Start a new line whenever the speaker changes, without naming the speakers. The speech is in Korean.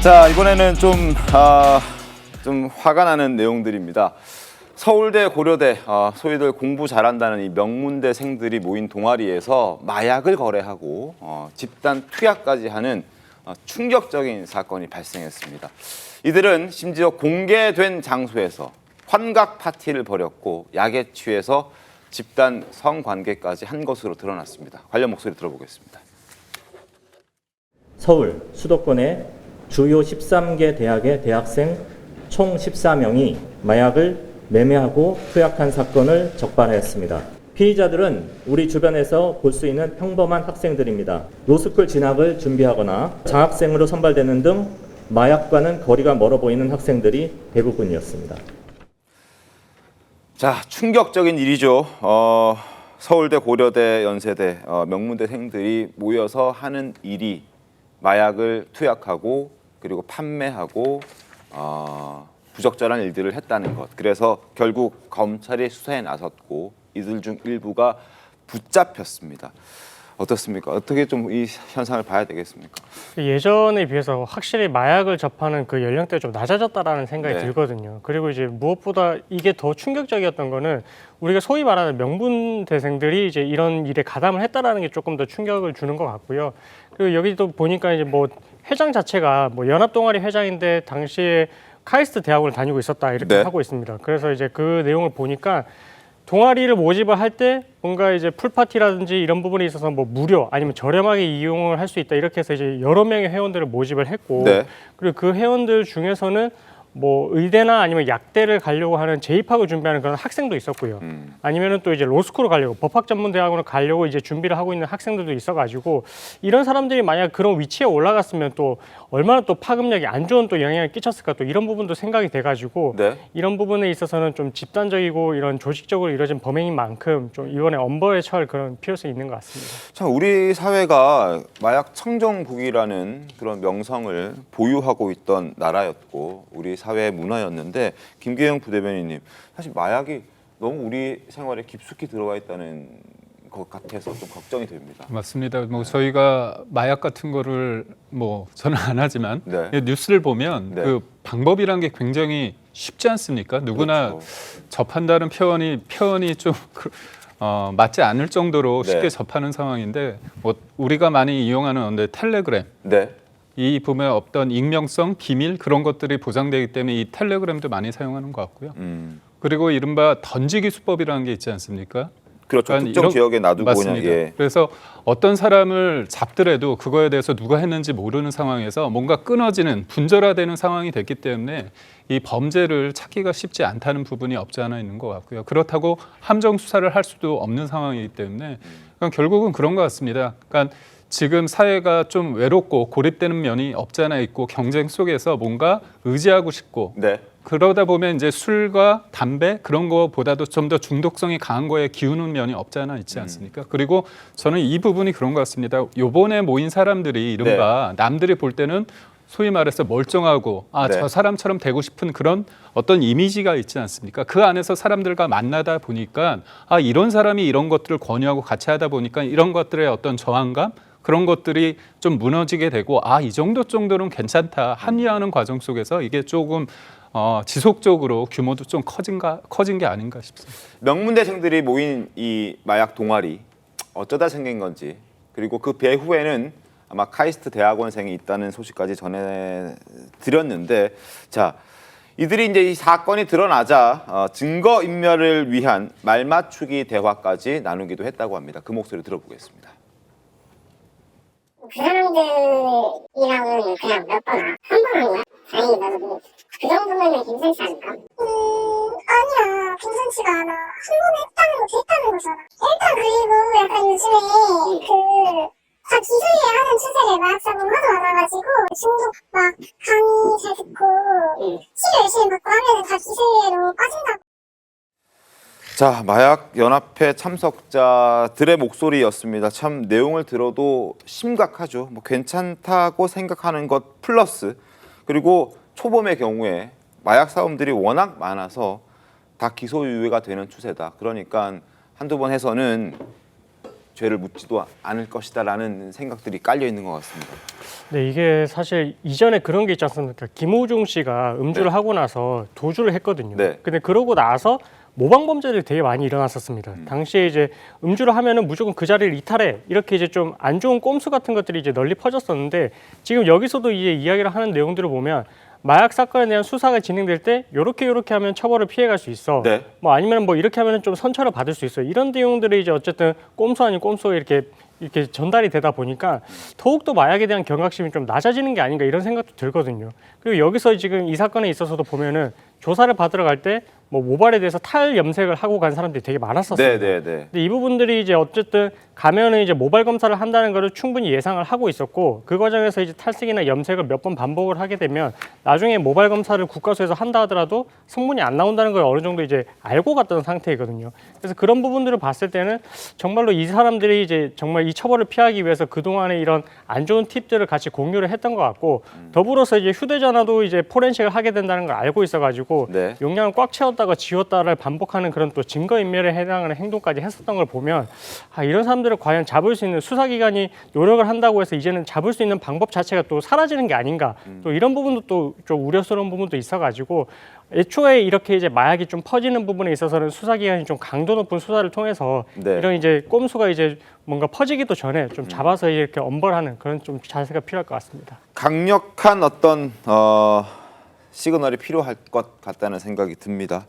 자, 이번에는 좀 화가 나는 내용들입니다. 서울대, 고려대, 소위들 공부 잘한다는 이 명문대생들이 모인 동아리에서 마약을 거래하고 집단 투약까지 하는 충격적인 사건이 발생했습니다. 이들은 심지어 공개된 장소에서 환각 파티를 벌였고 약에 취해서 집단 성관계까지 한 것으로 드러났습니다. 관련 목소리 들어보겠습니다.
서울 수도권의 주요 13개 대학의 대학생 총 14명이 마약을 매매하고 투약한 사건을 적발하였습니다. 피의자들은 우리 주변에서 볼 수 있는 평범한 학생들입니다. 로스쿨 진학을 준비하거나 장학생으로 선발되는 등 마약과는 거리가 멀어 보이는 학생들이 대부분이었습니다.
자, 충격적인 일이죠. 서울대, 고려대, 연세대, 명문대생들이 모여서 하는 일이 마약을 투약하고 그리고 판매하고 부적절한 일들을 했다는 것. 그래서 결국 검찰이 수사에 나섰고 이들 중 일부가 붙잡혔습니다. 어떻습니까? 어떻게 좀 이 현상을 봐야 되겠습니까?
예전에 비해서 확실히 마약을 접하는 그 연령대가 좀 낮아졌다라는 생각이 들거든요. 그리고 이제 무엇보다 이게 더 충격적이었던 거는 우리가 소위 말하는 명문대생들이 이제 이런 일에 가담을 했다라는 게 조금 더 충격을 주는 것 같고요. 그리고 여기도 보니까 이제 뭐 회장 자체가 뭐 연합동아리 회장인데 당시에 카이스트 대학원을 다니고 있었다 이렇게 하고 있습니다. 그래서 이제 그 내용을 보니까 동아리를 모집을 할 때 뭔가 이제 풀파티라든지 이런 부분에 있어서 뭐 무료 아니면 저렴하게 이용을 할 수 있다 이렇게 해서 이제 여러 명의 회원들을 모집을 했고 그리고 그 회원들 중에서는 뭐 의대나 아니면 약대를 가려고 하는 재입학을 준비하는 그런 학생도 있었고요. 아니면은 또 이제 로스쿨을 가려고 법학전문대학원을 가려고 이제 준비를 하고 있는 학생들도 있어가지고 이런 사람들이 만약 그런 위치에 올라갔으면 또 얼마나 또 파급력이 안 좋은 또 영향을 끼쳤을까 또 이런 부분도 생각이 돼가지고 이런 부분에 있어서는 좀 집단적이고 이런 조직적으로 이루어진 범행인 만큼 좀 이번에 엄벌에 처할 그런 필요성이 있는 것 같습니다.
참 우리 사회가 마약 청정국이라는 그런 명성을 보유하고 있던 나라였고 우리 사회의 문화였는데 김계영 부대변인님 사실 마약이 너무 우리 생활에 깊숙이 들어와 있다는 것 같아서 좀 걱정이 됩니다.
맞습니다. 뭐 저희가 마약 같은 거를 뭐 저는 안 하지만 뉴스를 보면 그 방법이란 게 굉장히 쉽지 않습니까? 누구나 접한다는 표현이 좀 맞지 않을 정도로 쉽게 접하는 상황인데 뭐 우리가 많이 이용하는 텔레그램 이 보면 어떤 익명성, 기밀 그런 것들이 보장되기 때문에 이 텔레그램도 많이 사용하는 것 같고요. 그리고 이른바 던지기 수법이라는 게 있지 않습니까?
그렇죠.
그러니까
특정 지역에 놔두고
맞습니다.
그냥
그래서 어떤 사람을 잡더라도 그거에 대해서 누가 했는지 모르는 상황에서 뭔가 끊어지는 분절화되는 상황이 됐기 때문에 이 범죄를 찾기가 쉽지 않다는 부분이 없지 않아 있는 것 같고요. 그렇다고 함정 수사를 할 수도 없는 상황이기 때문에 그러니까 결국은 그런 것 같습니다. 그러니까 지금 사회가 좀 외롭고 고립되는 면이 없지 않아 있고 경쟁 속에서 뭔가 의지하고 싶고 그러다 보면 이제 술과 담배 그런 거보다도 좀 더 중독성이 강한 거에 기우는 면이 없지 않아 있지 않습니까? 그리고 저는 이 부분이 그런 것 같습니다. 요번에 모인 사람들이 이른바 남들이 볼 때는 소위 말해서 멀쩡하고 저 사람처럼 되고 싶은 그런 어떤 이미지가 있지 않습니까? 그 안에서 사람들과 만나다 보니까 이런 사람이 이런 것들을 권유하고 같이 하다 보니까 이런 것들의 어떤 저항감 그런 것들이 좀 무너지게 되고 이 정도는 괜찮다 합리화하는 과정 속에서 이게 조금 지속적으로 규모도 좀 커진 게 아닌가 싶습니다.
명문대생들이 모인 이 마약 동아리 어쩌다 생긴 건지 그리고 그 배후에는 아마 카이스트 대학원생이 있다는 소식까지 전해드렸는데 자 이들이 이제 이 사건이 드러나자 증거 인멸을 위한 말맞추기 대화까지 나누기도 했다고 합니다. 그 목소리 들어보겠습니다.
그 사람들이랑은 그냥 몇 번 한 번이야. 다행히 나도 그 정도면 괜찮지 않을까? 아니야 괜찮지가 않아. 한 번에 했다는 거 됐다는 거잖아. 일단 그리고 약간 요즘에 다 기술에 하는 추세를 마약사범 하도 많아가지고 중독 막 강의 잘 듣고 치료 열심히 받고 하면 다 기술에 빠진다고.
자, 마약 연합회 참석자들의 목소리였습니다. 참 내용을 들어도 심각하죠. 뭐 괜찮다고 생각하는 것 플러스 그리고 초범의 경우에 마약 사범들이 워낙 많아서 다 기소유예가 되는 추세다. 그러니까 한두 번 해서는 죄를 묻지도 않을 것이다라는 생각들이 깔려 있는 것 같습니다.
네, 이게 사실 이전에 그런 게 있지 않습니까? 김호중 씨가 음주를
네.
하고 나서 도주를 했거든요.
네. 근데
그러고 나서 모방 범죄들이 되게 많이 일어났었습니다. 당시에 이제 음주를 하면은 무조건 그 자리를 이탈해 이렇게 이제 좀 안 좋은 꼼수 같은 것들이 이제 널리 퍼졌었는데 지금 여기서도 이제 이야기를 하는 내용들을 보면 마약 사건에 대한 수사가 진행될 때 요렇게 하면 처벌을 피해갈 수 있어.
네.
뭐 아니면 뭐 이렇게 하면 좀 선처를 받을 수 있어. 이런 내용들이 이제 어쨌든 꼼수 아닌 꼼수가 이렇게 전달이 되다 보니까 더욱더 마약에 대한 경각심이 좀 낮아지는 게 아닌가 이런 생각도 들거든요. 그리고 여기서 지금 이 사건에 있어서도 보면은 조사를 받으러 갈 때 뭐 모발에 대해서 탈 염색을 하고 간 사람들이 되게 많았었어요.
네.
근데 이 부분들이 이제 어쨌든 가면은 이제 모발 검사를 한다는 것을 충분히 예상을 하고 있었고 그 과정에서 이제 탈색이나 염색을 몇 번 반복을 하게 되면 나중에 모발 검사를 국가수에서 한다 하더라도 성분이 안 나온다는 걸 어느 정도 이제 알고 갔던 상태이거든요. 그래서 그런 부분들을 봤을 때는 정말로 이 사람들이 이제 정말 이 처벌을 피하기 위해서 그동안에 이런 안 좋은 팁들을 같이 공유를 했던 것 같고 더불어서 이제 휴대전화도 이제 포렌식을 하게 된다는 걸 알고 있어가지고
네.
용량을 꽉 채웠다가 지웠다를 반복하는 그런 또 증거인멸에 해당하는 행동까지 했었던 걸 보면 이런 사람들을 과연 잡을 수 있는 수사기관이 노력을 한다고 해서 이제는 잡을 수 있는 방법 자체가 또 사라지는 게 아닌가 또 이런 부분도 또 좀 우려스러운 부분도 있어가지고 애초에 이렇게 이제 마약이 좀 퍼지는 부분에 있어서는 수사기관이 좀 강도 높은 수사를 통해서
네.
이런 이제 꼼수가 이제 뭔가 퍼지기도 전에 좀 잡아서 이렇게 엄벌하는 그런 좀 자세가 필요할 것 같습니다.
강력한 어떤 시그널이 필요할 것 같다는 생각이 듭니다.